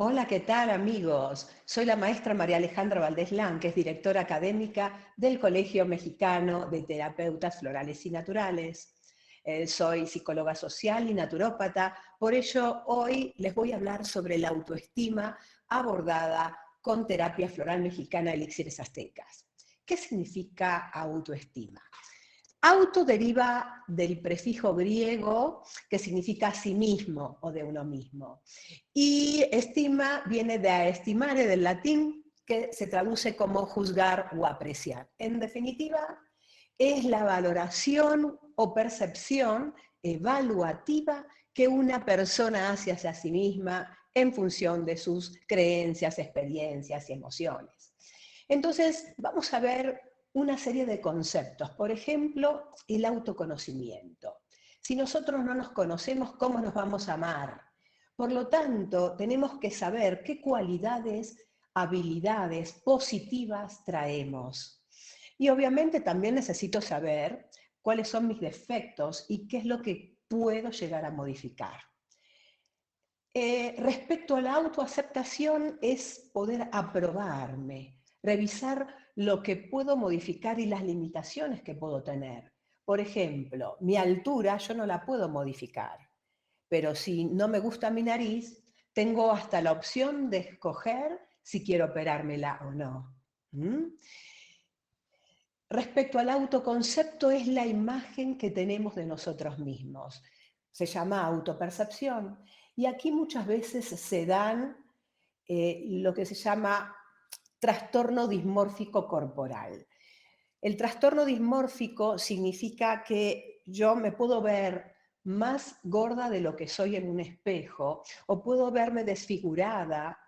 Hola, ¿qué tal amigos? Soy la maestra María Alejandra Valdés Lan, que es directora académica del Colegio Mexicano de Terapeutas Florales y Naturales. Soy psicóloga social y naturópata, por ello hoy les voy a hablar sobre la autoestima abordada con terapia floral mexicana Elixires Aztecas. ¿Qué significa autoestima? Auto deriva del prefijo griego que significa a sí mismo o de uno mismo. Y estima viene de estimare del latín, que se traduce como juzgar o apreciar. En definitiva, es la valoración o percepción evaluativa que una persona hace hacia sí misma en función de sus creencias, experiencias y emociones. Entonces, vamos a ver una serie de conceptos. Por ejemplo, el autoconocimiento. Si nosotros no nos conocemos, ¿cómo nos vamos a amar? Por lo tanto, tenemos que saber qué cualidades, habilidades positivas traemos. Y obviamente también necesito saber cuáles son mis defectos y qué es lo que puedo llegar a modificar. Respecto a la autoaceptación es poder aprobarme, revisar lo que puedo modificar y las limitaciones que puedo tener. Por ejemplo, mi altura yo no la puedo modificar, pero si no me gusta mi nariz, tengo hasta la opción de escoger si quiero operármela o no. ¿Mm? Respecto al autoconcepto es la imagen que tenemos de nosotros mismos. Se llama autopercepción y aquí muchas veces se dan lo que se llama trastorno dismórfico corporal. El trastorno dismórfico significa que yo me puedo ver más gorda de lo que soy en un espejo o puedo verme desfigurada,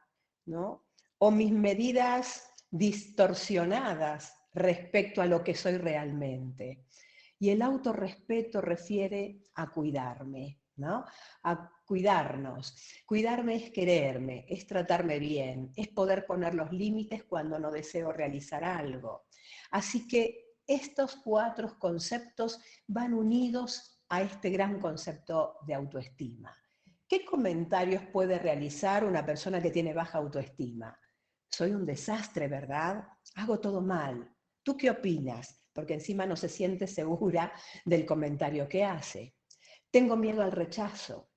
¿no? O mis medidas distorsionadas respecto a lo que soy realmente. Y el autorrespeto refiere a cuidarme, ¿no? A cuidarnos. Cuidarme es quererme, es tratarme bien, es poder poner los límites cuando no deseo realizar algo. Así que estos cuatro conceptos van unidos a este gran concepto de autoestima. ¿Qué comentarios puede realizar una persona que tiene baja autoestima? Soy un desastre, ¿verdad? Hago todo mal. ¿Tú qué opinas? Porque encima no se siente segura del comentario que hace. Tengo miedo al rechazo.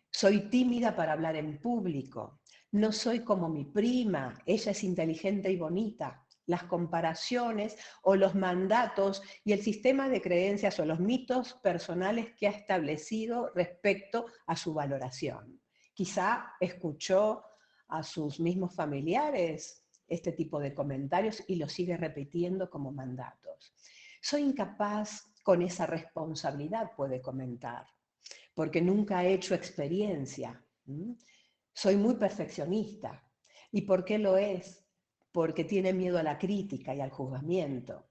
Soy tímida para hablar en público. No soy como mi prima. Ella es inteligente y bonita. Las comparaciones o los mandatos y el sistema de creencias o los mitos personales que ha establecido respecto a su valoración. Quizá escuchó a sus mismos familiares este tipo de comentarios y lo sigue repitiendo como mandatos. Soy incapaz con esa responsabilidad, puede comentar, porque nunca he hecho experiencia. Soy muy perfeccionista. ¿Y por qué lo es? Porque tiene miedo a la crítica y al juzgamiento.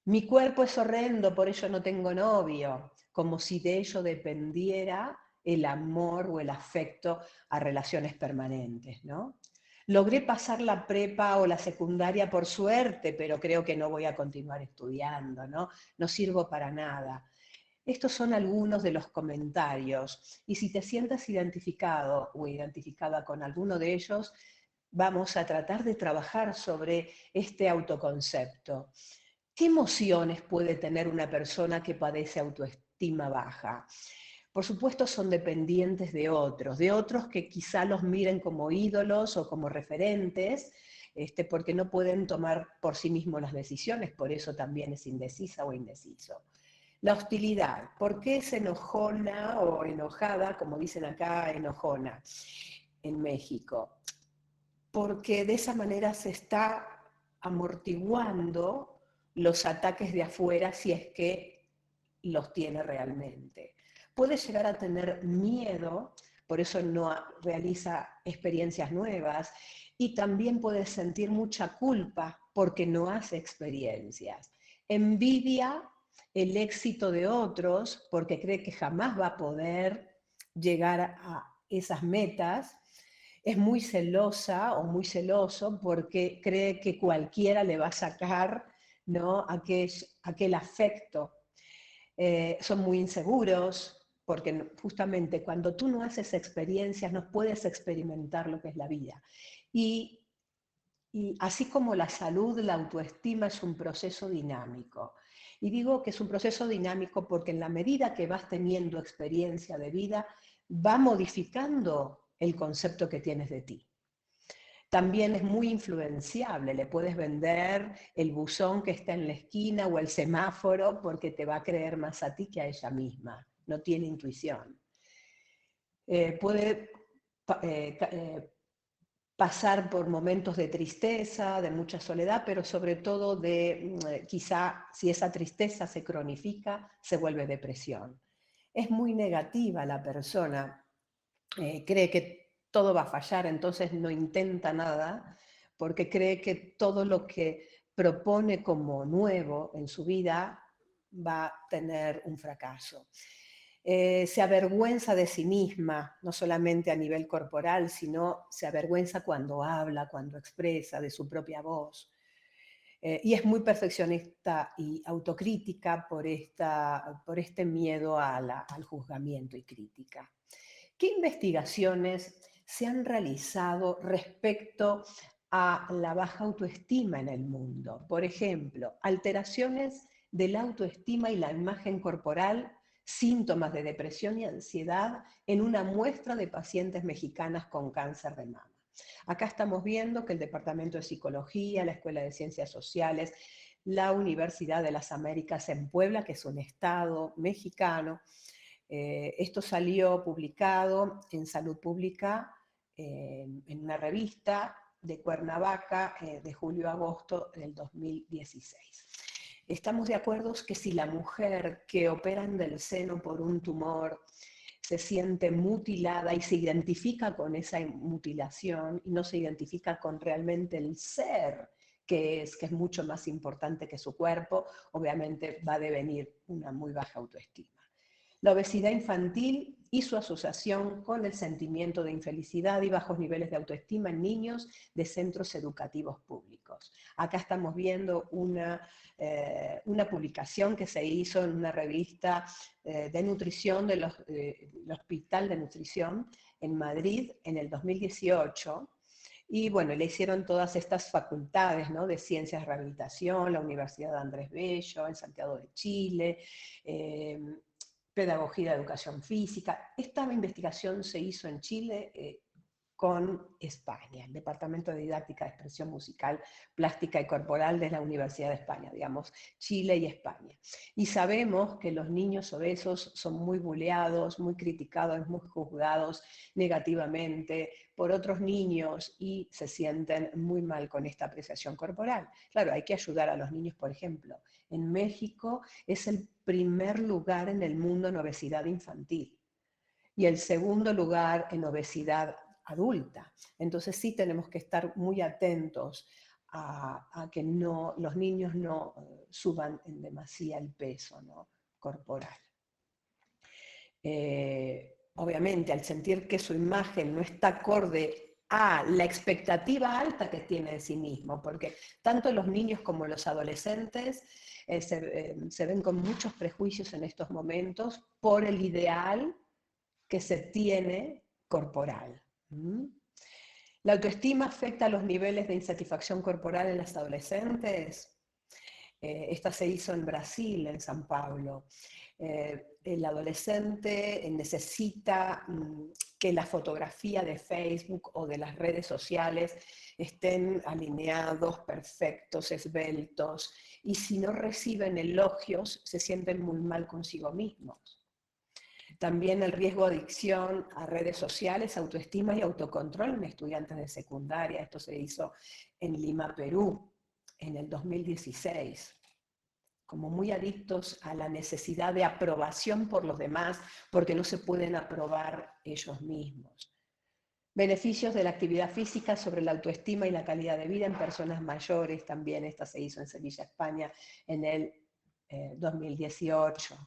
Mi cuerpo es horrendo, por ello no tengo novio, como si de ello dependiera el amor o el afecto a relaciones permanentes, ¿no? Logré pasar la prepa o la secundaria por suerte, pero creo que no voy a continuar estudiando, ¿no? No sirvo para nada. Estos son algunos de los comentarios y si te sientas identificado o identificada con alguno de ellos, vamos a tratar de trabajar sobre este autoconcepto. ¿Qué emociones puede tener una persona que padece autoestima baja? Por supuesto son dependientes de otros que quizá los miren como ídolos o como referentes, porque no pueden tomar por sí mismos las decisiones, por eso también es indecisa o indeciso. La hostilidad, ¿por qué es enojona o enojada, como dicen acá, enojona en México? Porque de esa manera se está amortiguando los ataques de afuera si es que los tiene realmente. Puede llegar a tener miedo, por eso no realiza experiencias nuevas, y también puede sentir mucha culpa porque no hace experiencias. Envidia el éxito de otros porque cree que jamás va a poder llegar a esas metas. Es muy celosa o muy celoso porque cree que cualquiera le va a sacar, ¿no?, aquel afecto. Son muy inseguros porque justamente cuando tú no haces experiencias no puedes experimentar lo que es la vida. Y, y así como la salud, la autoestima es un proceso dinámico. Y digo que es un proceso dinámico porque en la medida que vas teniendo experiencia de vida, va modificando el concepto que tienes de ti. También es muy influenciable, le puedes vender el buzón que está en la esquina o el semáforo porque te va a creer más a ti que a ella misma, no tiene intuición. Puede pasar por momentos de tristeza, de mucha soledad, pero sobre todo de quizá si esa tristeza se cronifica, se vuelve depresión. Es muy negativa la persona, cree que todo va a fallar, entonces no intenta nada, porque cree que todo lo que propone como nuevo en su vida va a tener un fracaso. Se avergüenza de sí misma, no solamente a nivel corporal, sino se avergüenza cuando habla, cuando expresa, de su propia voz. Y es muy perfeccionista y autocrítica por este miedo al juzgamiento y crítica. ¿Qué investigaciones se han realizado respecto a la baja autoestima en el mundo? Por ejemplo, alteraciones de la autoestima y la imagen corporal, síntomas de depresión y ansiedad en una muestra de pacientes mexicanas con cáncer de mama. Acá estamos viendo que el Departamento de Psicología, la Escuela de Ciencias Sociales, la Universidad de las Américas en Puebla, que es un estado mexicano, esto salió publicado en Salud Pública en una revista de Cuernavaca de julio a agosto del 2016. Estamos de acuerdo que si la mujer que operan del seno por un tumor se siente mutilada y se identifica con esa mutilación y no se identifica con realmente el ser que es mucho más importante que su cuerpo, obviamente va a devenir una muy baja autoestima. La obesidad infantil y su asociación con el sentimiento de infelicidad y bajos niveles de autoestima en niños de centros educativos públicos. Acá estamos viendo una publicación que se hizo en una revista de nutrición del Hospital de Nutrición en Madrid en el 2018. Y bueno, le hicieron todas estas facultades, ¿no?, de ciencias de rehabilitación, la Universidad de Andrés Bello, en Santiago de Chile, pedagogía de educación física. Esta investigación se hizo en Chile con España, el Departamento de Didáctica de Expresión Musical, Plástica y Corporal de la Universidad de España, digamos, Chile y España. Y sabemos que los niños obesos son muy buleados, muy criticados, muy juzgados negativamente por otros niños y se sienten muy mal con esta apreciación corporal. Claro, hay que ayudar a los niños, por ejemplo. En México es el primer lugar en el mundo en obesidad infantil y el segundo lugar en obesidad adulta. Entonces sí tenemos que estar muy atentos a que los niños no suban en demasía el peso, ¿no?, corporal. Obviamente, al sentir que su imagen no está acorde a la expectativa alta que tiene de sí mismo, porque tanto los niños como los adolescentes se ven con muchos prejuicios en estos momentos por el ideal que se tiene corporal. ¿La autoestima afecta a los niveles de insatisfacción corporal en las adolescentes? Esta se hizo en Brasil, en San Pablo. El adolescente necesita que la fotografía de Facebook o de las redes sociales estén alineados, perfectos, esbeltos, y si no reciben elogios, se sienten muy mal consigo mismos. También el riesgo de adicción a redes sociales, autoestima y autocontrol en estudiantes de secundaria. Esto se hizo en Lima, Perú, en el 2016. Como muy adictos a la necesidad de aprobación por los demás, porque no se pueden aprobar ellos mismos. Beneficios de la actividad física sobre la autoestima y la calidad de vida en personas mayores, también esta se hizo en Sevilla, España, en el 2018.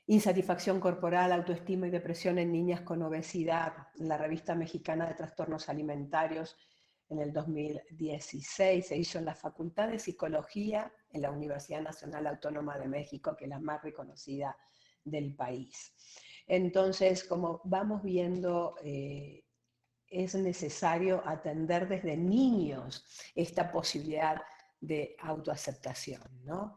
Insatisfacción corporal, autoestima y depresión en niñas con obesidad, en la Revista Mexicana de Trastornos Alimentarios en el 2016, se hizo en la Facultad de Psicología en la Universidad Nacional Autónoma de México, que es la más reconocida del país. Entonces, como vamos viendo, es necesario atender desde niños esta posibilidad de autoaceptación, ¿no?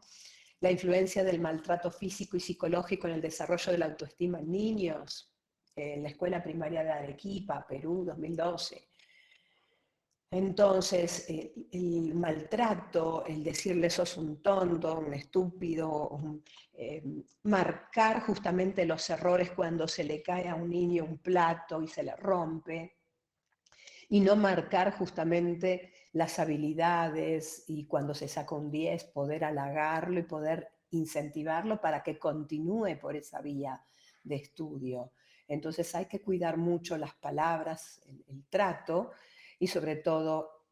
La influencia del maltrato físico y psicológico en el desarrollo de la autoestima en niños, en la Escuela Primaria de Arequipa, Perú, 2012. Entonces, el maltrato, el decirle sos un tonto, un estúpido, marcar justamente los errores cuando se le cae a un niño un plato y se le rompe, y no marcar justamente las habilidades y cuando se saca un 10 poder halagarlo y poder incentivarlo para que continúe por esa vía de estudio. Entonces hay que cuidar mucho las palabras, el trato y sobre todo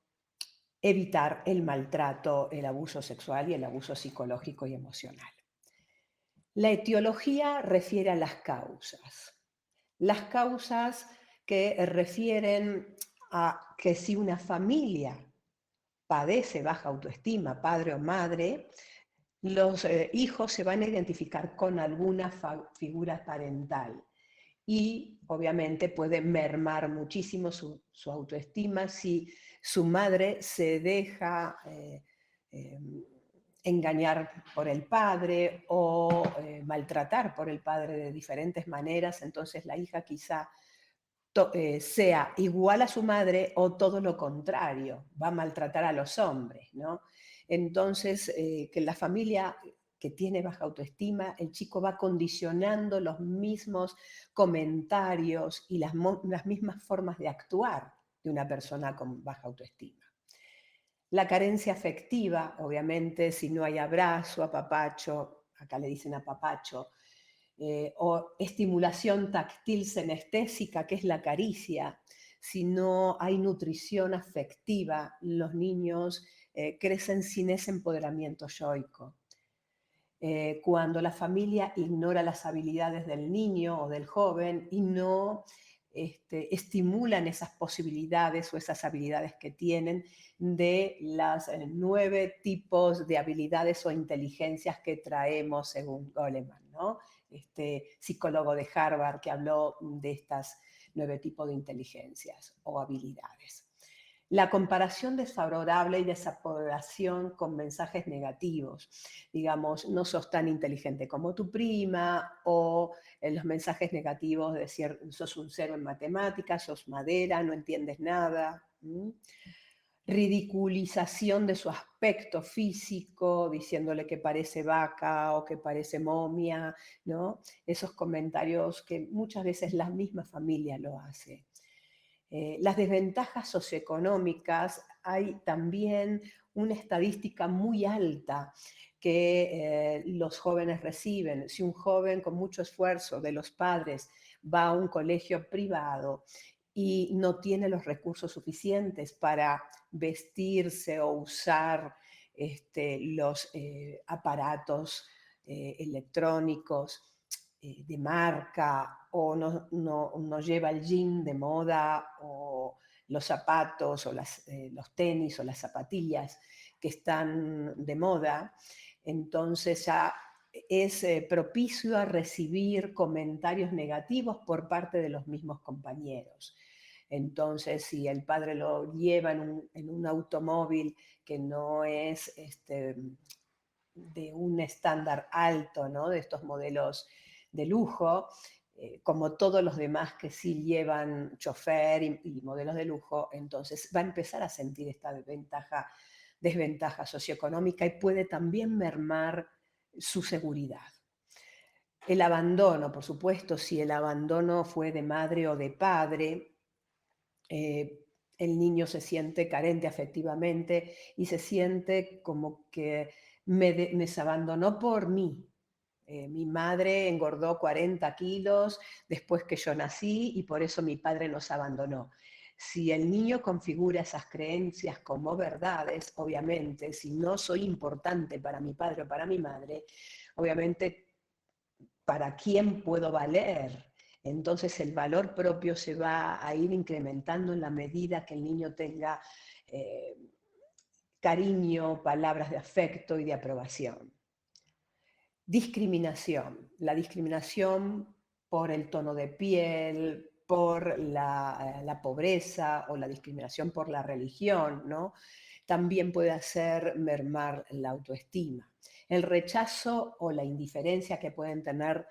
evitar el maltrato, el abuso sexual y el abuso psicológico y emocional. La etiología refiere a las causas. Las causas que refieren a que si una familia padece baja autoestima, padre o madre, los hijos se van a identificar con alguna figura parental y obviamente puede mermar muchísimo su autoestima si su madre se deja eh, engañar por el padre o maltratar por el padre de diferentes maneras, entonces la hija quizá sea igual a su madre o todo lo contrario, va a maltratar a los hombres, ¿no? Entonces, que la familia que tiene baja autoestima, el chico va condicionando los mismos comentarios y las mismas formas de actuar de una persona con baja autoestima. La carencia afectiva, obviamente, si no hay abrazo, apapacho, acá le dicen apapacho, o estimulación táctil senestésica, que es la caricia, si no hay nutrición afectiva, los niños crecen sin ese empoderamiento yoico. Cuando la familia ignora las habilidades del niño o del joven y no estimulan esas posibilidades o esas habilidades que tienen de las 9 tipos de habilidades o inteligencias que traemos según Goleman, ¿no? Psicólogo de Harvard que habló de estas 9 tipos de inteligencias o habilidades. La comparación desfavorable y desaprobación con mensajes negativos. Digamos, no sos tan inteligente como tu prima, o los mensajes negativos de decir, sos un cero en matemáticas, sos madera, no entiendes nada. Ridiculización de su aspecto físico, diciéndole que parece vaca o que parece momia, ¿no? Esos comentarios que muchas veces la misma familia lo hace. Las desventajas socioeconómicas, hay también una estadística muy alta que los jóvenes reciben. Si un joven con mucho esfuerzo de los padres va a un colegio privado y no tiene los recursos suficientes para vestirse o usar los aparatos electrónicos de marca o no lleva el jean de moda o los zapatos o los tenis o las zapatillas que están de moda, entonces ya es propicio a recibir comentarios negativos por parte de los mismos compañeros. Entonces, si el padre lo lleva en un automóvil que no es de un estándar alto, ¿no? De estos modelos de lujo, como todos los demás que sí llevan chofer y modelos de lujo, entonces va a empezar a sentir esta desventaja socioeconómica y puede también mermar su seguridad. El abandono, por supuesto, si el abandono fue de madre o de padre, el niño se siente carente afectivamente y se siente como que me se abandonó por mí. Mi madre engordó 40 kilos después que yo nací y por eso mi padre nos abandonó. Si el niño configura esas creencias como verdades, obviamente, si no soy importante para mi padre o para mi madre, obviamente, ¿para quién puedo valer? Entonces el valor propio se va a ir incrementando en la medida que el niño tenga cariño, palabras de afecto y de aprobación. Discriminación. La discriminación por el tono de piel, por la pobreza o la discriminación por la religión, ¿no? También puede hacer mermar la autoestima. El rechazo o la indiferencia que pueden tener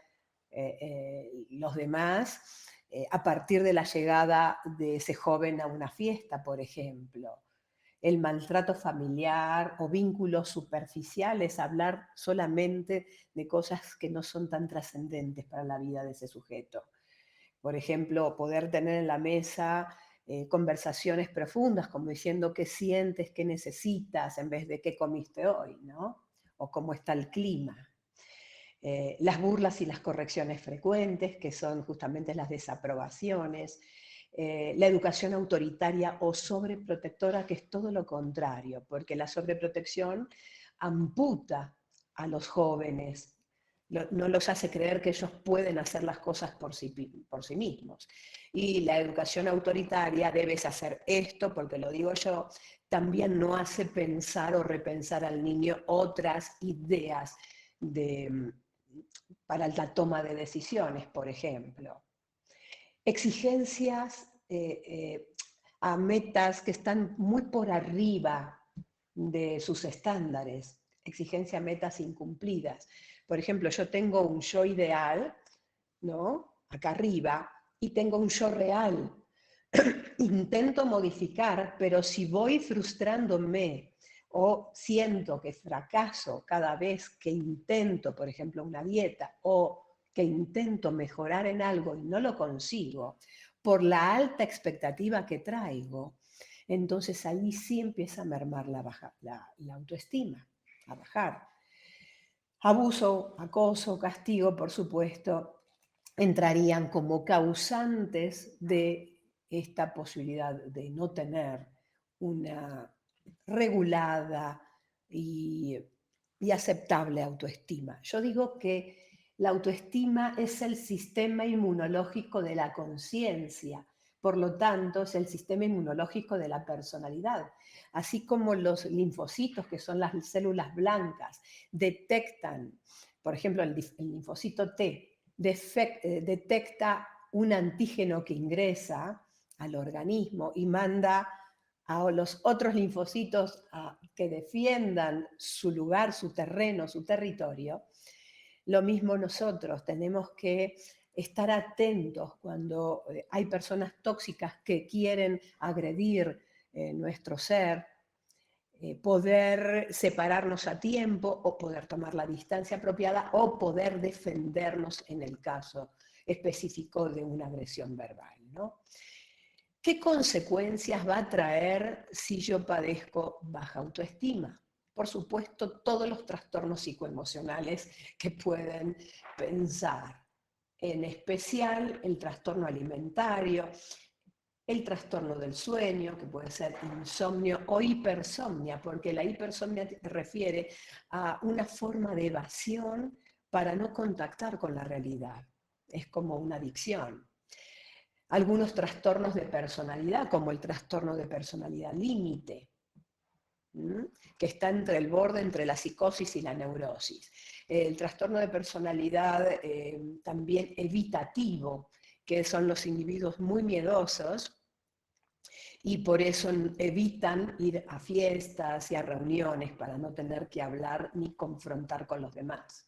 los demás a partir de la llegada de ese joven a una fiesta, por ejemplo. El maltrato familiar o vínculos superficiales, hablar solamente de cosas que no son tan trascendentes para la vida de ese sujeto. Por ejemplo, poder tener en la mesa conversaciones profundas, como diciendo qué sientes, qué necesitas, en vez de qué comiste hoy, ¿no? O cómo está el clima. Las burlas y las correcciones frecuentes, que son justamente las desaprobaciones, la educación autoritaria o sobreprotectora, que es todo lo contrario, porque la sobreprotección amputa a los jóvenes, no los hace creer que ellos pueden hacer las cosas por sí mismos. Y la educación autoritaria, debes hacer esto porque lo digo yo, también no hace pensar o repensar al niño otras ideas de, para la toma de decisiones, por ejemplo. Exigencias a metas que están muy por arriba de sus estándares, exigencia a metas incumplidas. Por ejemplo, yo tengo un yo ideal, ¿no? Acá arriba, y tengo un yo real. Intento modificar, pero si voy frustrándome o siento que fracaso cada vez que intento, por ejemplo, una dieta o que intento mejorar en algo y no lo consigo, por la alta expectativa que traigo, entonces ahí sí empieza a mermar la autoestima, a bajar. Abuso, acoso, castigo, por supuesto, entrarían como causantes de esta posibilidad de no tener una regulada y aceptable autoestima. Yo digo que la autoestima es el sistema inmunológico de la conciencia, por lo tanto es el sistema inmunológico de la personalidad. Así como los linfocitos, que son las células blancas, detectan, por ejemplo, el linfocito T, detecta un antígeno que ingresa al organismo y manda a los otros linfocitos que defiendan su lugar, su terreno, su territorio. Lo mismo nosotros tenemos que estar atentos cuando hay personas tóxicas que quieren agredir nuestro ser, poder separarnos a tiempo o poder tomar la distancia apropiada o poder defendernos en el caso específico de una agresión verbal, ¿no? ¿Qué consecuencias va a traer si yo padezco baja autoestima? Por supuesto, todos los trastornos psicoemocionales que pueden pensar, en especial el trastorno alimentario, el trastorno del sueño, que puede ser insomnio o hipersomnia, porque la hipersomnia refiere a una forma de evasión para no contactar con la realidad. Es como una adicción. Algunos trastornos de personalidad, como el trastorno de personalidad límite, que está entre el borde entre la psicosis y la neurosis. El trastorno de personalidad también evitativo, que son los individuos muy miedosos y por eso evitan ir a fiestas y a reuniones para no tener que hablar ni confrontar con los demás.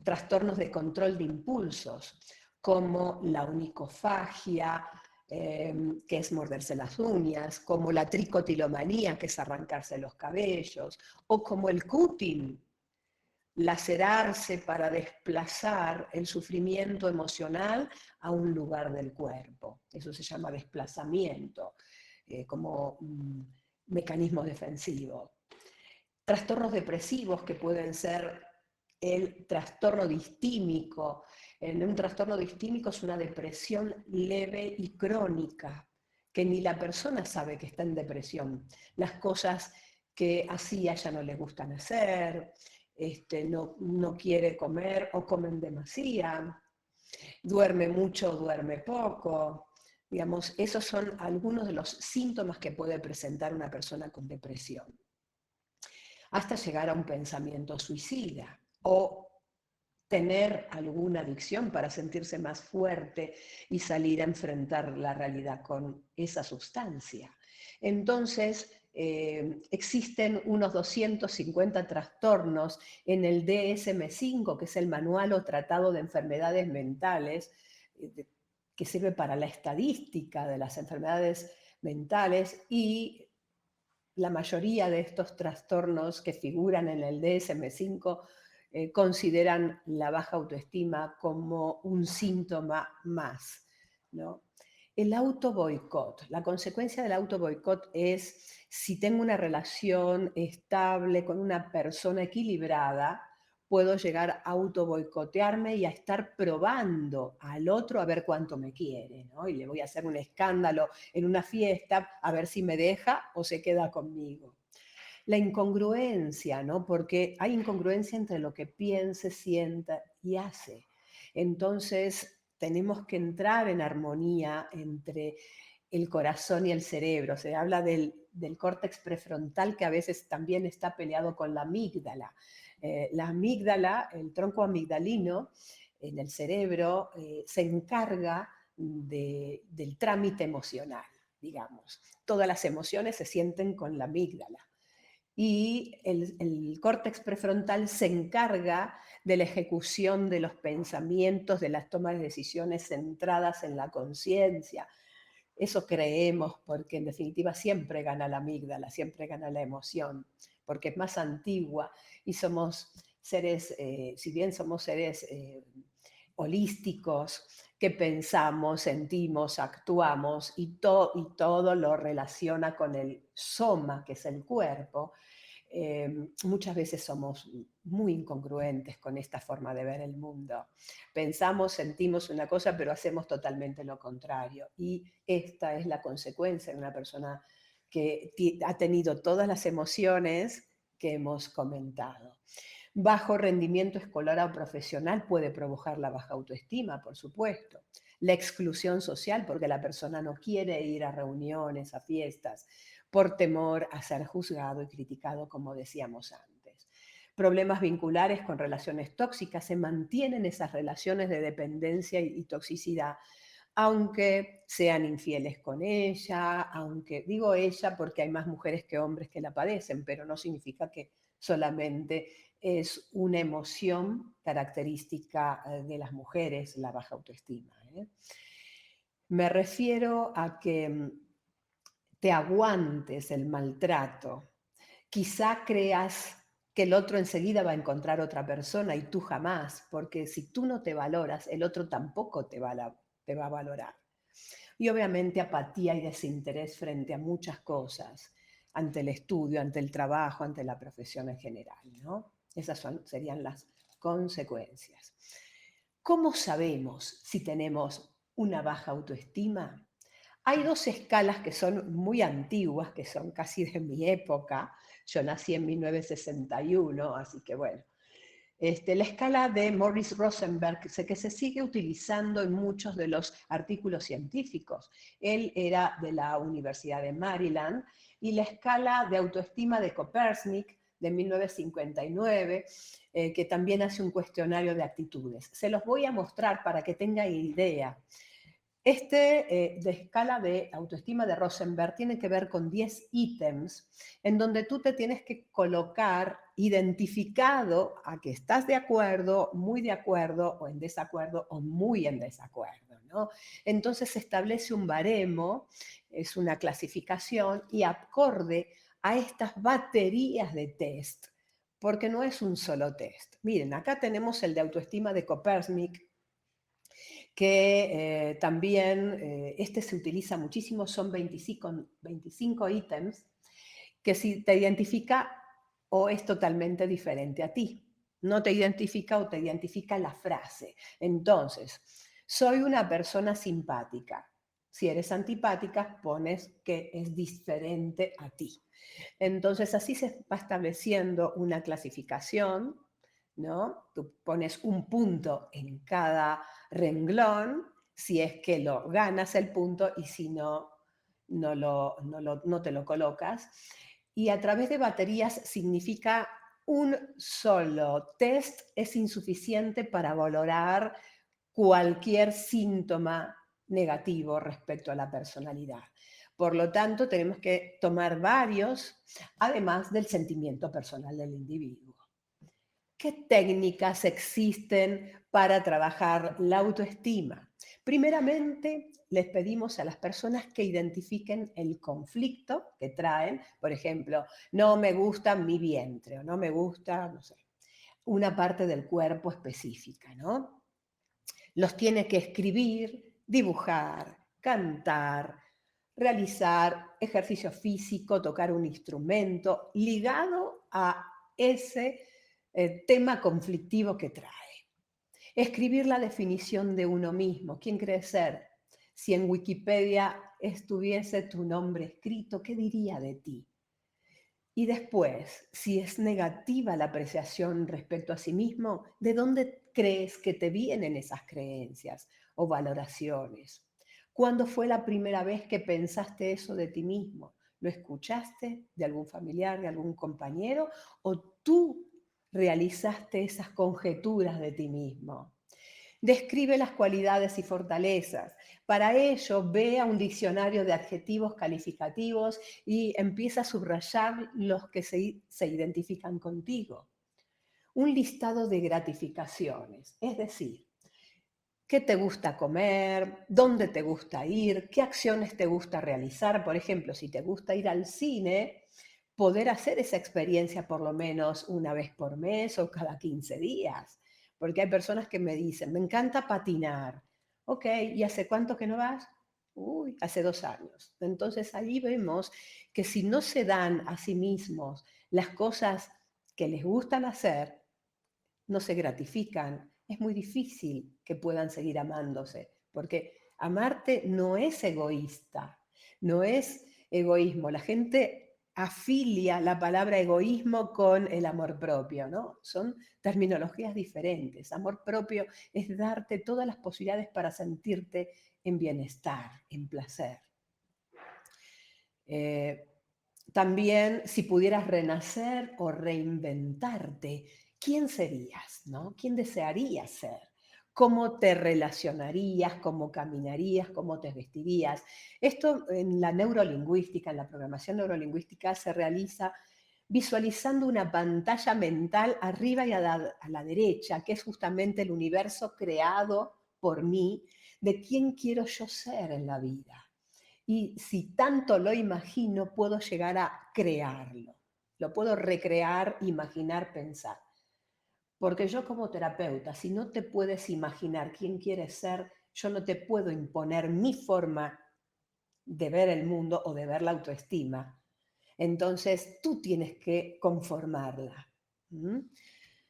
Trastornos de control de impulsos, como la onicofagia, que es morderse las uñas, como la tricotilomanía, que es arrancarse los cabellos, o como el cutting, lacerarse para desplazar el sufrimiento emocional a un lugar del cuerpo. Eso se llama desplazamiento, como mecanismo defensivo. Trastornos depresivos, que pueden ser el trastorno distímico. En un trastorno distímico es una depresión leve y crónica, que ni la persona sabe que está en depresión. Las cosas que hacía ya no le gustan hacer, no quiere comer o comen demasiado, duerme mucho o duerme poco. Digamos, esos son algunos de los síntomas que puede presentar una persona con depresión, hasta llegar a un pensamiento suicida. o tener alguna adicción para sentirse más fuerte y salir a enfrentar la realidad con esa sustancia. Entonces, existen unos 250 trastornos en el DSM-5, que es el Manual o Tratado de Enfermedades Mentales, que sirve para la estadística de las enfermedades mentales, y la mayoría de estos trastornos que figuran en el DSM-5 consideran la baja autoestima como un síntoma más, ¿no? El autoboicot, la consecuencia del autoboicot es si tengo una relación estable con una persona equilibrada, puedo llegar a autoboicotearme y a estar probando al otro a ver cuánto me quiere, ¿no? Y le voy a hacer un escándalo en una fiesta a ver si me deja o se queda conmigo. La incongruencia, ¿no? Porque hay incongruencia entre lo que piensa, sienta y hace. Entonces, tenemos que entrar en armonía entre el corazón y el cerebro. Se habla del córtex prefrontal, que a veces también está peleado con la amígdala. La amígdala, el tronco amigdalino en el cerebro, se encarga del trámite emocional, digamos. Todas las emociones se sienten con la amígdala. Y el córtex prefrontal se encarga de la ejecución de los pensamientos, de las tomas de decisiones centradas en la conciencia. Eso creemos, porque en definitiva siempre gana la amígdala, siempre gana la emoción, porque es más antigua y somos seres, si bien somos seres holísticos, que pensamos, sentimos, actuamos y todo lo relaciona con el soma, que es el cuerpo. Muchas veces somos muy incongruentes con esta forma de ver el mundo. Pensamos, sentimos una cosa, pero hacemos totalmente lo contrario. Y esta es la consecuencia de una persona que ha tenido todas las emociones que hemos comentado. Bajo rendimiento escolar o profesional puede provocar la baja autoestima, por supuesto. La exclusión social, porque la persona no quiere ir a reuniones, a fiestas, por temor a ser juzgado y criticado, como decíamos antes. Problemas vinculares con relaciones tóxicas, se mantienen esas relaciones de dependencia y toxicidad, aunque sean infieles con ella, aunque digo ella porque hay más mujeres que hombres que la padecen, pero no significa que solamente es una emoción característica de las mujeres, la baja autoestima. Me refiero a que te aguantes el maltrato. Quizá creas que el otro enseguida va a encontrar otra persona y tú jamás, porque si tú no te valoras, el otro tampoco te va a valorar. Y obviamente apatía y desinterés frente a muchas cosas, ante el estudio, ante el trabajo, ante la profesión en general, ¿no? Serían las consecuencias. ¿Cómo sabemos si tenemos una baja autoestima? Hay dos escalas que son muy antiguas, que son casi de mi época. Yo nací en 1961, así que bueno. La escala de Morris Rosenberg, que se sigue utilizando en muchos de los artículos científicos. Él era de la Universidad de Maryland, y la escala de autoestima de Kopersnik, de 1959, que también hace un cuestionario de actitudes. Se los voy a mostrar para que tengan idea. De escala de autoestima de Rosenberg tiene que ver con 10 ítems en donde tú te tienes que colocar identificado a que estás de acuerdo, muy de acuerdo, o en desacuerdo, o muy en desacuerdo, ¿no? Entonces se establece un baremo, es una clasificación, y acorde a estas baterías de test, porque no es un solo test. Miren, acá tenemos el de autoestima de Kopersnik, que también este se utiliza muchísimo, son 25 ítems, que si te identifica o es totalmente diferente a ti. No te identifica o te identifica la frase. Entonces, soy una persona simpática. Si eres antipática, pones que es diferente a ti. Entonces, así se va estableciendo una clasificación, ¿no? Tú pones un punto en cada renglón, si es que lo ganas el punto, y si no, no te lo colocas. Y a través de baterías significa un solo test es insuficiente para valorar cualquier síntoma negativo respecto a la personalidad. Por lo tanto, tenemos que tomar varios, además del sentimiento personal del individuo. ¿Qué técnicas existen para trabajar la autoestima? Primeramente, les pedimos a las personas que identifiquen el conflicto que traen. Por ejemplo, no me gusta mi vientre o no me gusta, no sé, una parte del cuerpo específica, ¿no? Los tiene que escribir, dibujar, cantar, realizar ejercicio físico, tocar un instrumento ligado a ese tema conflictivo que trae. Escribir la definición de uno mismo. ¿Quién cree ser? Si en Wikipedia estuviese tu nombre escrito, ¿qué diría de ti? Y después, si es negativa la apreciación respecto a sí mismo, ¿de dónde crees que te vienen esas creencias o valoraciones? ¿Cuándo fue la primera vez que pensaste eso de ti mismo? ¿Lo escuchaste de algún familiar, de algún compañero? ¿O tú realizaste esas conjeturas de ti mismo? Describe las cualidades y fortalezas. Para ello, vea un diccionario de adjetivos calificativos y empieza a subrayar los que se identifican contigo. Un listado de gratificaciones, es decir, qué te gusta comer, dónde te gusta ir, qué acciones te gusta realizar. Por ejemplo, si te gusta ir al cine, poder hacer esa experiencia por lo menos una vez por mes o cada 15 días. Porque hay personas que me dicen, me encanta patinar. Ok, ¿y hace cuánto que no vas? Uy, hace 2 años. Entonces ahí vemos que si no se dan a sí mismos las cosas que les gustan hacer, no se gratifican, es muy difícil que puedan seguir amándose, porque amarte no es egoísta, no es egoísmo. La gente afilia la palabra egoísmo con el amor propio, ¿no? Son terminologías diferentes. Amor propio es darte todas las posibilidades para sentirte en bienestar, en placer. Eh, También, si pudieras renacer o reinventarte, ¿quién serías, no? ¿Quién desearías ser? ¿Cómo te relacionarías? ¿Cómo caminarías? ¿Cómo te vestirías? Esto en la neurolingüística, en la programación neurolingüística, se realiza visualizando una pantalla mental arriba y a la derecha, que es justamente el universo creado por mí, de quién quiero yo ser en la vida. Y si tanto lo imagino, puedo llegar a crearlo. Lo puedo recrear, imaginar, pensar. Porque yo como terapeuta, si no te puedes imaginar quién quieres ser, yo no te puedo imponer mi forma de ver el mundo o de ver la autoestima. Entonces tú tienes que conformarla. ¿Mm?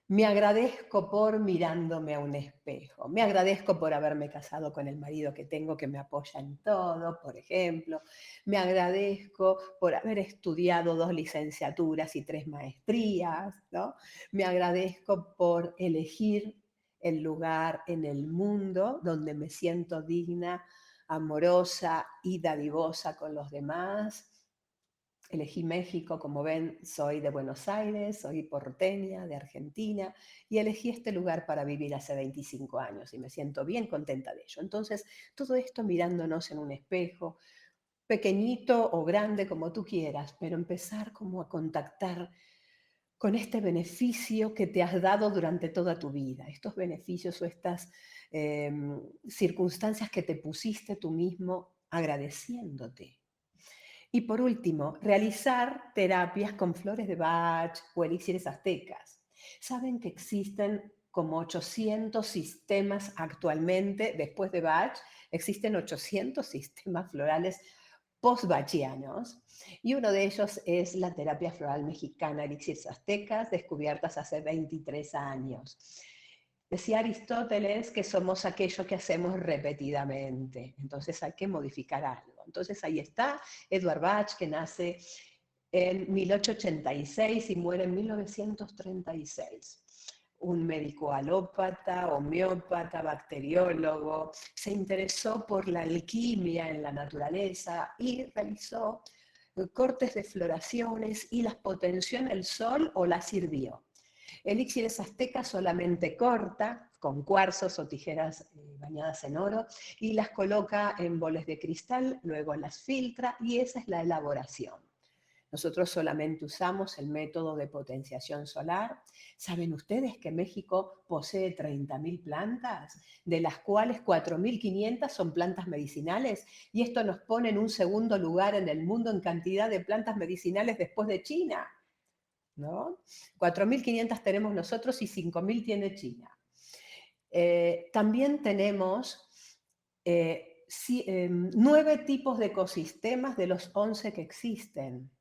Me agradezco por mirándome a un espejo. Me agradezco por haberme casado con el marido que tengo que me apoya en todo, por ejemplo. Me agradezco por haber estudiado 2 licenciaturas y 3 maestrías, ¿no? Me agradezco por elegir el lugar en el mundo donde me siento digna, amorosa y dadivosa con los demás. Elegí México, como ven, soy de Buenos Aires, soy porteña, de Argentina, y elegí este lugar para vivir hace 25 años y me siento bien contenta de ello. Entonces, todo esto mirándonos en un espejo, pequeñito o grande como tú quieras, pero empezar como a contactar con este beneficio que te has dado durante toda tu vida, estos beneficios o estas eh, circunstancias que te pusiste tú mismo agradeciéndote. Y por último, realizar terapias con flores de Bach o elixires aztecas. Saben que existen como 800 sistemas actualmente, después de Bach, existen 800 sistemas florales post-bachianos, y uno de ellos es la terapia floral mexicana, elixires aztecas, descubiertas hace 23 años. Decía Aristóteles que somos aquello que hacemos repetidamente, entonces hay que modificar algo. Entonces ahí está Edward Bach, que nace en 1886 y muere en 1936. Un médico alópata, homeópata, bacteriólogo, se interesó por la alquimia en la naturaleza y realizó cortes de floraciones y las potenció en el sol o las hirvió. Elixires aztecas solamente corta con cuarzos o tijeras bañadas en oro y las coloca en boles de cristal, luego las filtra y esa es la elaboración. Nosotros solamente usamos el método de potenciación solar. ¿Saben ustedes que México posee 30.000 plantas, de las cuales 4.500 son plantas medicinales? Y esto nos pone en un segundo lugar en el mundo en cantidad de plantas medicinales después de China, ¿no? 4.500 tenemos nosotros y 5.000 tiene China. También tenemos 9 tipos de ecosistemas de los 11 que existen.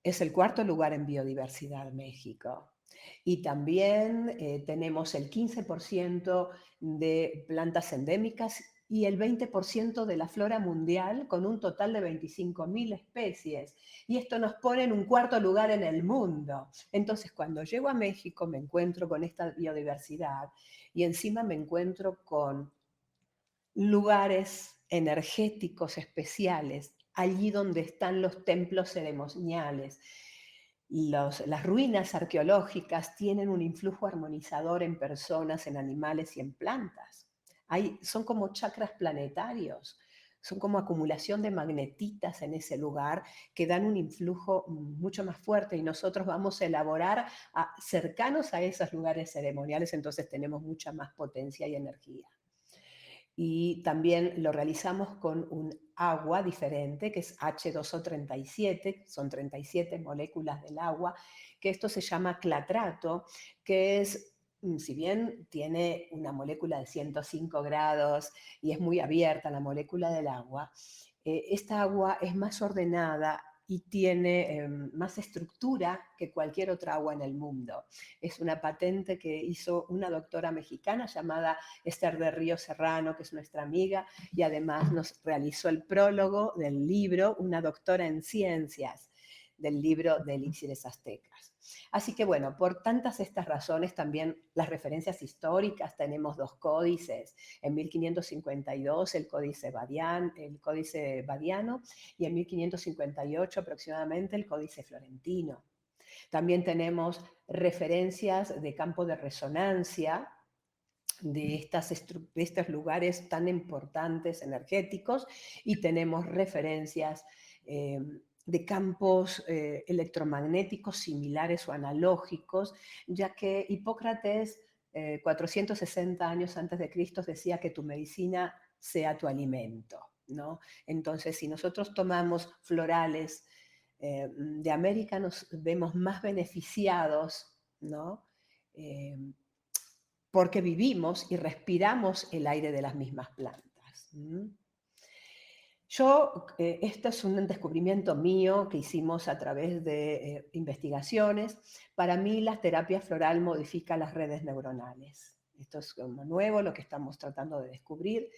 Es el cuarto lugar en biodiversidad México. Y también tenemos el 15% de plantas endémicas y el 20% de la flora mundial, con un total de 25.000 especies. Y esto nos pone en un cuarto lugar en el mundo. Entonces, cuando llego a México me encuentro con esta biodiversidad y encima me encuentro con lugares energéticos especiales, allí donde están los templos ceremoniales. Las ruinas arqueológicas tienen un influjo armonizador en personas, en animales y en plantas. Son como chakras planetarios, son como acumulación de magnetitas en ese lugar que dan un influjo mucho más fuerte y nosotros vamos a elaborar cercanos a esos lugares ceremoniales, entonces tenemos mucha más potencia y energía. Y también lo realizamos con un agua diferente, que es H2O37, son 37 moléculas del agua, que esto se llama clatrato, que es, si bien tiene una molécula de 105 grados y es muy abierta la molécula del agua, esta agua es más ordenada y tiene más estructura que cualquier otra agua en el mundo. Es una patente que hizo una doctora mexicana llamada Esther de Río Serrano, que es nuestra amiga, y además nos realizó el prólogo del libro, una doctora en ciencias, del libro de Elixires Aztecas. Así que bueno, por tantas estas razones también las referencias históricas, tenemos 2 códices, en 1552 el Códice Badiano y en 1558 aproximadamente el Códice Florentino. También tenemos referencias de campo de resonancia de estos lugares tan importantes energéticos y tenemos referencias de campos electromagnéticos similares o analógicos, ya que Hipócrates, 460 años antes de Cristo, decía que tu medicina sea tu alimento, ¿no? Entonces, si nosotros tomamos florales de América, nos vemos más beneficiados, ¿no? Porque vivimos y respiramos el aire de las mismas plantas. Esto es un descubrimiento mío que hicimos a través de investigaciones. Para mí, la terapia floral modifica las redes neuronales. Esto es como nuevo, lo que estamos tratando de descubrir.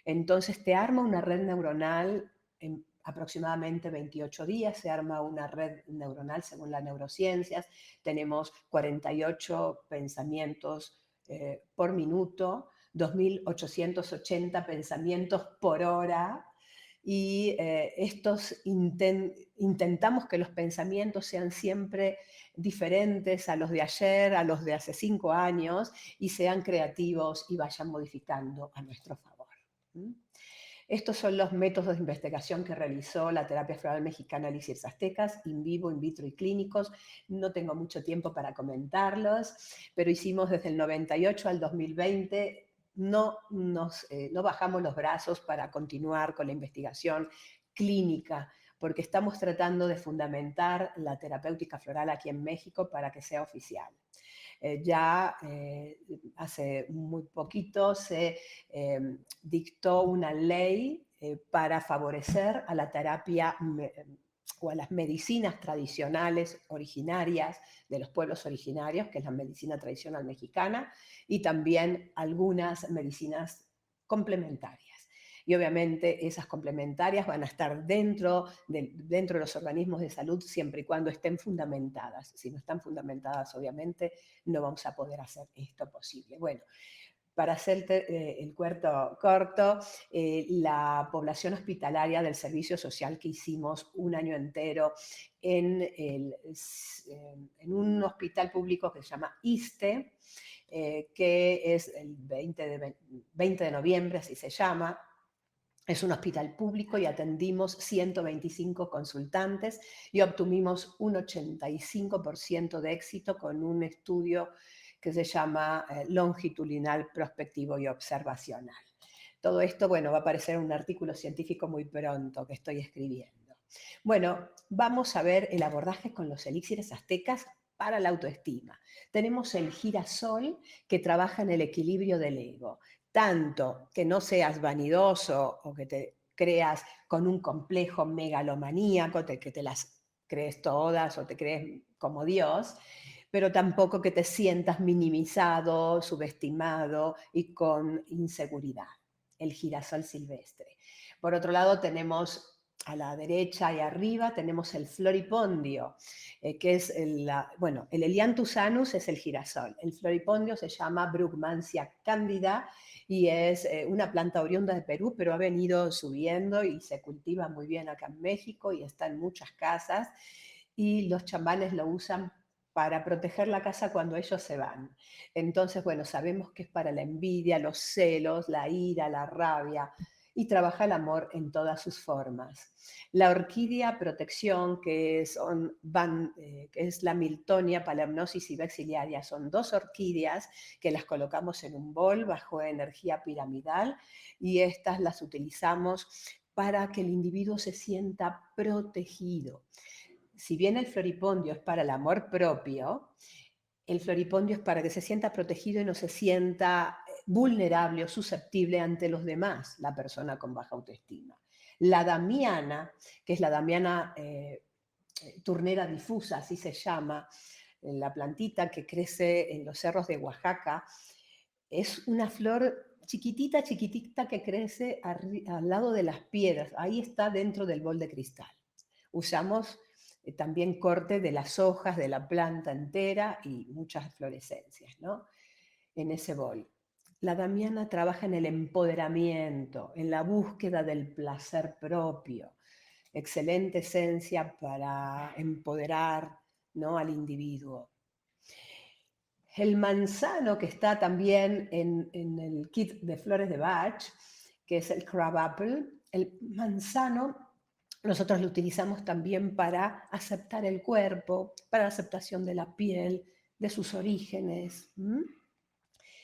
Entonces, te arma una red neuronal en aproximadamente 28 días, se arma una red neuronal según las neurociencias. Tenemos 48 pensamientos por minuto, 2.880 pensamientos por hora, y intentamos que los pensamientos sean siempre diferentes a los de ayer, a los de hace 5 años, y sean creativos y vayan modificando a nuestro favor. Estos son los métodos de investigación que realizó la terapia floral mexicana Elixires Aztecas, in vivo, in vitro y clínicos. No tengo mucho tiempo para comentarlos, pero hicimos desde el 98 al 2020. No bajamos los brazos para continuar con la investigación clínica, porque estamos tratando de fundamentar la terapéutica floral aquí en México para que sea oficial. Hace muy poquito se dictó una ley para favorecer a la terapia o a las medicinas tradicionales originarias de los pueblos originarios, que es la medicina tradicional mexicana, y también algunas medicinas complementarias. Y obviamente esas complementarias van a estar dentro de los organismos de salud siempre y cuando estén fundamentadas. Si no están fundamentadas, obviamente, no vamos a poder hacer esto posible. Bueno, para hacerte el cuento corto, la población hospitalaria del servicio social que hicimos un año entero en un hospital público que se llama ISTE, que es el 20 de noviembre, así se llama. Es un hospital público y atendimos 125 consultantes y obtuvimos un 85% de éxito con un estudio que se llama longitudinal, prospectivo y observacional. Todo esto, bueno, va a aparecer en un artículo científico muy pronto que estoy escribiendo. Bueno, vamos a ver el abordaje con los elixires aztecas para la autoestima. Tenemos el girasol, que trabaja en el equilibrio del ego. Tanto que no seas vanidoso o que te creas con un complejo megalomaníaco, que te las crees todas o te crees como Dios, pero tampoco que te sientas minimizado, subestimado y con inseguridad. El girasol silvestre. Por otro lado, tenemos a la derecha y arriba, tenemos el floripondio, que es el Elianthus anus es el girasol. El floripondio se llama Brugmansia cándida y es una planta oriunda de Perú, pero ha venido subiendo y se cultiva muy bien acá en México y está en muchas casas. Y los chamanes lo usan para proteger la casa cuando ellos se van. Entonces, bueno, sabemos que es para la envidia, los celos, la ira, la rabia, y trabaja el amor en todas sus formas. La orquídea protección, que es la Miltonia, Palamnosis y Vexillarias, son dos orquídeas que las colocamos en un bol bajo energía piramidal y estas las utilizamos para que el individuo se sienta protegido. Si bien el floripondio es para el amor propio, el floripondio es para que se sienta protegido y no se sienta vulnerable o susceptible ante los demás, la persona con baja autoestima. La damiana, que es la damiana turnera difusa, así se llama, la plantita que crece en los cerros de Oaxaca, es una flor chiquitita, chiquitita que crece al lado de las piedras. Ahí está dentro del bol de cristal. Usamos también corte de las hojas de la planta entera y muchas florescencias, ¿no? En ese bol. La damiana trabaja en el empoderamiento, en la búsqueda del placer propio. Excelente esencia para empoderar, ¿no?, al individuo. El manzano, que está también en el kit de flores de Bach, que es el crab apple, el manzano nosotros lo utilizamos también para aceptar el cuerpo, para la aceptación de la piel, de sus orígenes.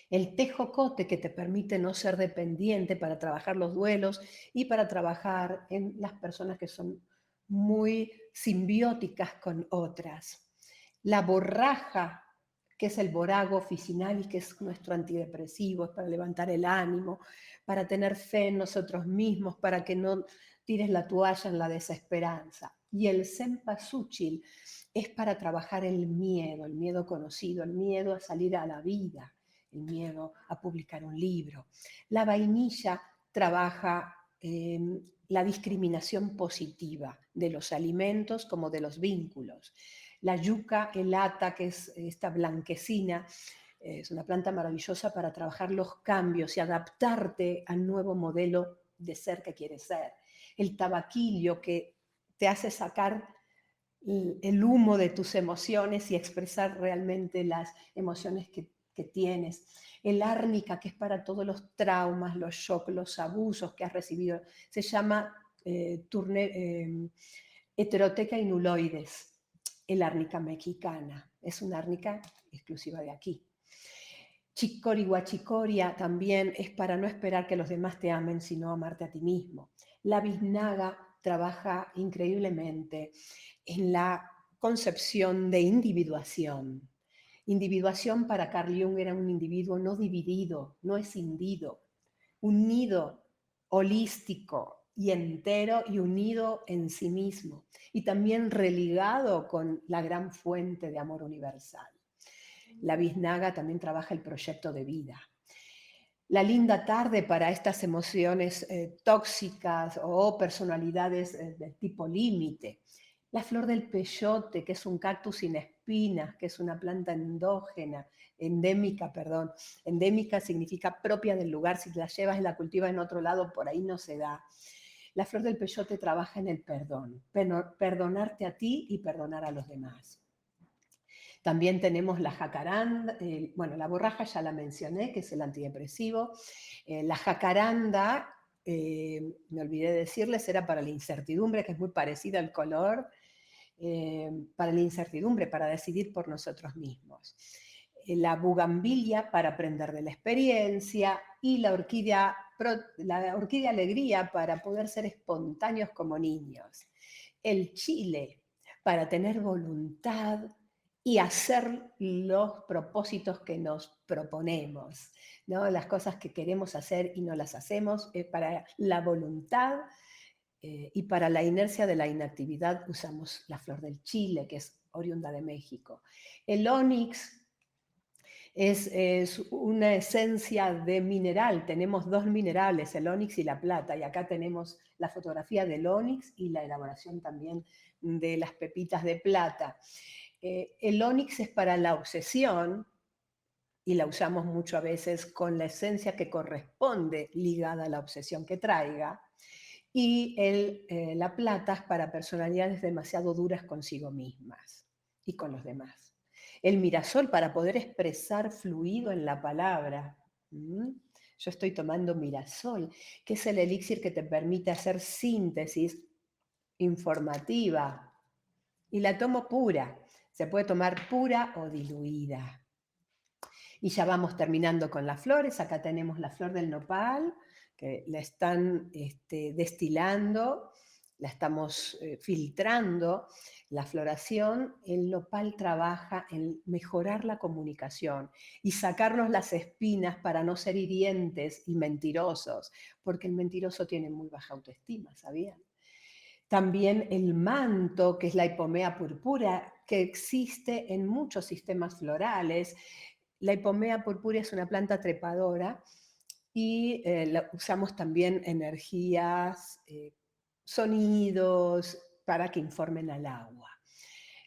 El tejocote, que te permite no ser dependiente para trabajar los duelos y para trabajar en las personas que son muy simbióticas con otras. La borraja, que es el borago officinalis, que es nuestro antidepresivo, es para levantar el ánimo, para tener fe en nosotros mismos, para que no tires la toalla en la desesperanza. Y el cempasúchil es para trabajar el miedo conocido, el miedo a salir a la vida, el miedo a publicar un libro. La vainilla trabaja la discriminación positiva de los alimentos como de los vínculos. La yuca elata, que es esta blanquecina, es una planta maravillosa para trabajar los cambios y adaptarte al nuevo modelo de ser que quieres ser. El tabaquillo, que te hace sacar el humo de tus emociones y expresar realmente las emociones que tienes. El árnica, que es para todos los traumas, los shocks, los abusos que has recibido. Se llama Heteroteca inuloides, el árnica mexicana. Es una árnica exclusiva de aquí. Chicory guachicoria también es para no esperar que los demás te amen, sino amarte a ti mismo. La biznaga trabaja increíblemente en la concepción de individuación. Individuación para Carl Jung era un individuo no dividido, no escindido, unido, holístico y entero y unido en sí mismo, y también religado con la gran fuente de amor universal. La biznaga también trabaja el proyecto de vida. La linda tarde para estas emociones tóxicas o personalidades de tipo límite. La flor del peyote, que es un cactus sin espinas, que es una planta endémica, perdón. Endémica significa propia del lugar. Si la llevas y la cultivas en otro lado, por ahí no se da. La flor del peyote trabaja en el perdón, perdonarte a ti y perdonar a los demás. También tenemos la jacaranda, bueno, la borraja ya la mencioné, que es el antidepresivo. La jacaranda, me olvidé de decirles, era para la incertidumbre, que es muy parecida al color, para la incertidumbre, para decidir por nosotros mismos. La bugambilia para aprender de la experiencia y la orquídea alegría para poder ser espontáneos como niños. El chile para tener voluntad y hacer los propósitos que nos proponemos, ¿no? Las cosas que queremos hacer y no las hacemos, para la voluntad y para la inercia de la inactividad usamos la flor del chile, que es oriunda de México. El onix es una esencia de mineral. Tenemos dos minerales, el onix y la plata, y acá tenemos la fotografía del onix y la elaboración también de las pepitas de plata. El onix es para la obsesión, y la usamos mucho a veces con la esencia que corresponde ligada a la obsesión que traiga. Y la plata es para personalidades demasiado duras consigo mismas y con los demás. El mirasol para poder expresar fluido en la palabra. Yo estoy tomando mirasol, que es el elixir que te permite hacer síntesis informativa. Y la tomo pura. Se puede tomar pura o diluida. Y ya vamos terminando con las flores. Acá tenemos la flor del nopal, que la están destilando, la estamos filtrando, la floración. El nopal trabaja en mejorar la comunicación y sacarnos las espinas para no ser hirientes y mentirosos, porque el mentiroso tiene muy baja autoestima, ¿sabían? También el manto, que es la hipomea purpúrea, que existe en muchos sistemas florales. La hipomea purpúrea es una planta trepadora y usamos también energías, sonidos para que informen al agua.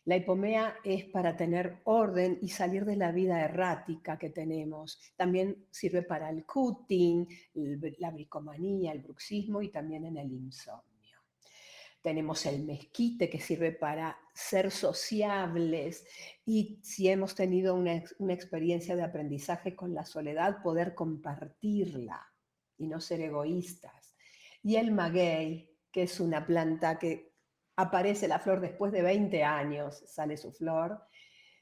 La hipomea es para tener orden y salir de la vida errática que tenemos. También sirve para el cutting, la bricomanía, el bruxismo y también en el insomnio. Tenemos el mezquite, que sirve para ser sociables y si hemos tenido una experiencia de aprendizaje con la soledad, poder compartirla y no ser egoístas. Y el maguey, que es una planta que aparece la flor después de 20 años, sale su flor,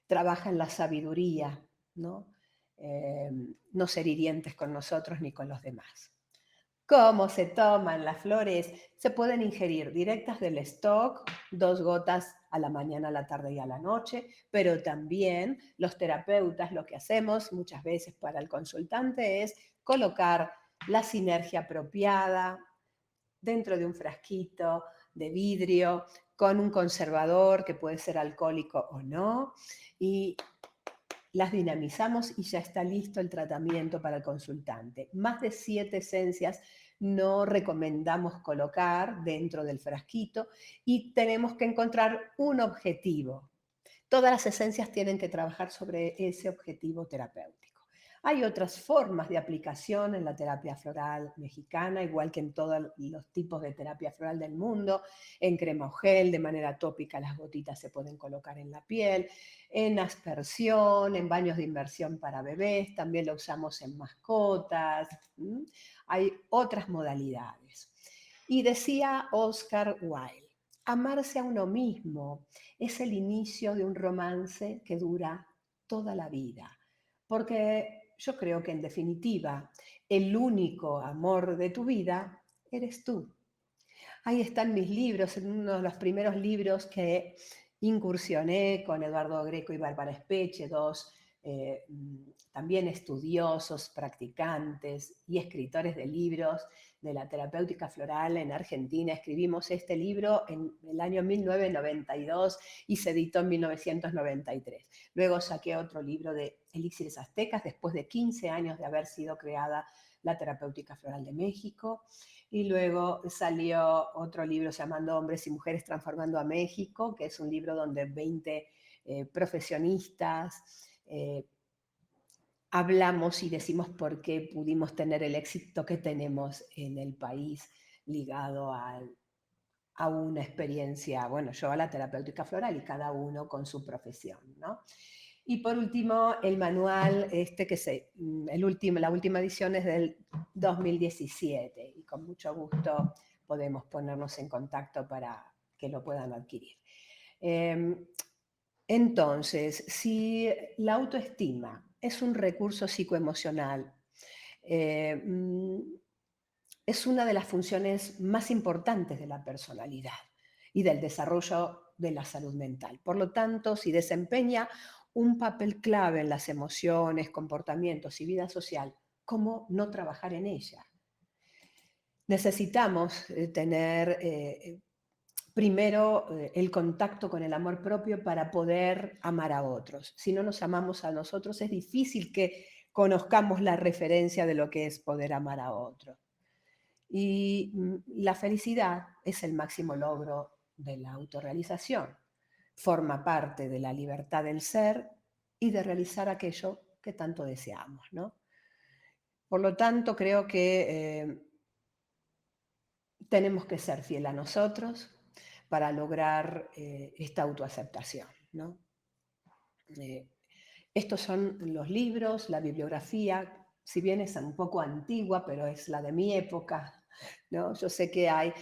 trabaja en la sabiduría, ¿no? No ser hirientes con nosotros ni con los demás. ¿Cómo se toman las flores? Se pueden ingerir directas del stock, 2 gotas a la mañana, a la tarde y a la noche, pero también los terapeutas lo que hacemos muchas veces para el consultante es colocar la sinergia apropiada dentro de un frasquito de vidrio con un conservador que puede ser alcohólico o no, y las dinamizamos y ya está listo el tratamiento para el consultante. Más de 7 esencias no recomendamos colocar dentro del frasquito y tenemos que encontrar un objetivo. Todas las esencias tienen que trabajar sobre ese objetivo terapéutico. Hay otras formas de aplicación en la terapia floral mexicana, igual que en todos los tipos de terapia floral del mundo. En crema o gel, de manera tópica, las gotitas se pueden colocar en la piel. En aspersión, en baños de inmersión para bebés, también lo usamos en mascotas. Hay otras modalidades. Y decía Oscar Wilde, amarse a uno mismo es el inicio de un romance que dura toda la vida. Porque yo creo que en definitiva, el único amor de tu vida eres tú. Ahí están mis libros, en uno de los primeros libros que incursioné con Eduardo Greco y Bárbara Espeche, dos también estudiosos, practicantes y escritores de libros de la terapéutica floral en Argentina. Escribimos este libro en el año 1992 y se editó en 1993. Luego saqué otro libro de Elixires Aztecas después de 15 años de haber sido creada la terapéutica floral de México. Y luego salió otro libro llamando Hombres y Mujeres Transformando a México, que es un libro donde 20 profesionistas hablamos y decimos por qué pudimos tener el éxito que tenemos en el país ligado a una experiencia, bueno, yo a la terapéutica floral y cada uno con su profesión, ¿no? Y por último, el manual, la última edición es del 2017 y con mucho gusto podemos ponernos en contacto para que lo puedan adquirir. Entonces, si la autoestima es un recurso psicoemocional, eh, mm, es una de las funciones más importantes de la personalidad y del desarrollo de la salud mental. Por lo tanto, si desempeña un papel clave en las emociones, comportamientos y vida social, ¿cómo no trabajar en ella? Necesitamos tener primero el contacto con el amor propio para poder amar a otros. Si no nos amamos a nosotros, es difícil que conozcamos la referencia de lo que es poder amar a otro. Y la felicidad es el máximo logro de la autorrealización. Forma parte de la libertad del ser y de realizar aquello que tanto deseamos, ¿no? Por lo tanto, creo que tenemos que ser fiel a nosotros para lograr esta autoaceptación, ¿no? Eh, Estos son los libros, la bibliografía, si bien es un poco antigua, pero es la de mi época, ¿no? Yo sé que hay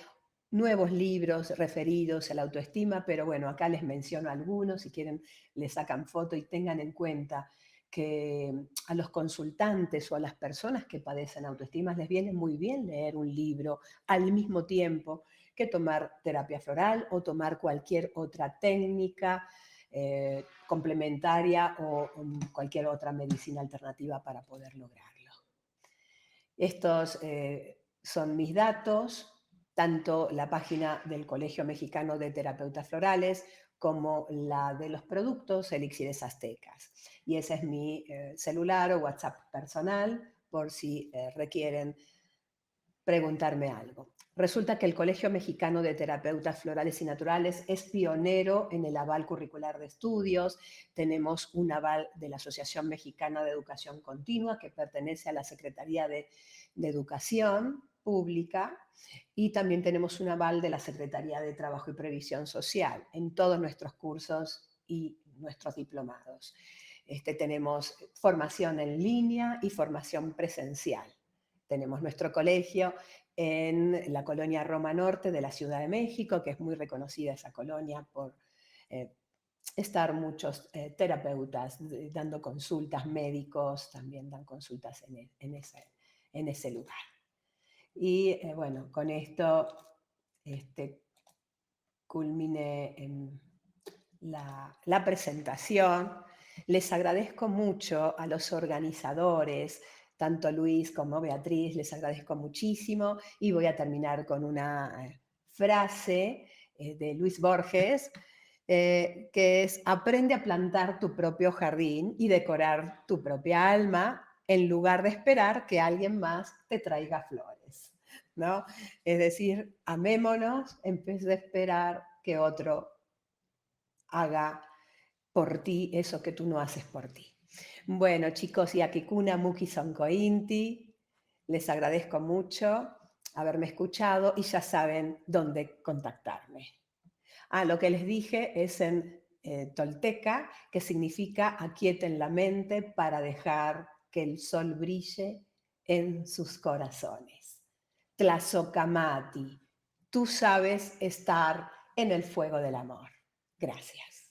nuevos libros referidos a la autoestima, pero bueno, acá les menciono algunos, si quieren les sacan foto y tengan en cuenta que a los consultantes o a las personas que padecen autoestima les viene muy bien leer un libro al mismo tiempo que tomar terapia floral o tomar cualquier otra técnica complementaria o cualquier otra medicina alternativa para poder lograrlo. Estos son mis datos, tanto la página del Colegio Mexicano de Terapeutas Florales como la de los productos Elixires Aztecas. Y ese es mi celular o WhatsApp personal por si requieren preguntarme algo. Resulta que el Colegio Mexicano de Terapeutas Florales y Naturales es pionero en el aval curricular de estudios. Tenemos un aval de la Asociación Mexicana de Educación Continua que pertenece a la Secretaría de Educación Pública y también tenemos un aval de la Secretaría de Trabajo y Previsión Social en todos nuestros cursos y nuestros diplomados. Tenemos formación en línea y formación presencial. Tenemos nuestro colegio en la colonia Roma Norte de la Ciudad de México, que es muy reconocida esa colonia por estar muchos terapeutas dando consultas, médicos también dan consultas en ese lugar. Y bueno, con esto culminé en la presentación. Les agradezco mucho a los organizadores, tanto Luis como Beatriz, les agradezco muchísimo y voy a terminar con una frase de Luis Borges, que es: aprende a plantar tu propio jardín y decorar tu propia alma en lugar de esperar que alguien más te traiga flores, ¿no? Es decir, amémonos en vez de esperar que otro haga por ti eso que tú no haces por ti. Bueno, chicos, y Akikuna Muki Sonko Inti, les agradezco mucho haberme escuchado y ya saben dónde contactarme. Lo que les dije es en tolteca, que significa aquieten la mente para dejar que el sol brille en sus corazones. Tlazocamati, tú sabes estar en el fuego del amor. Gracias.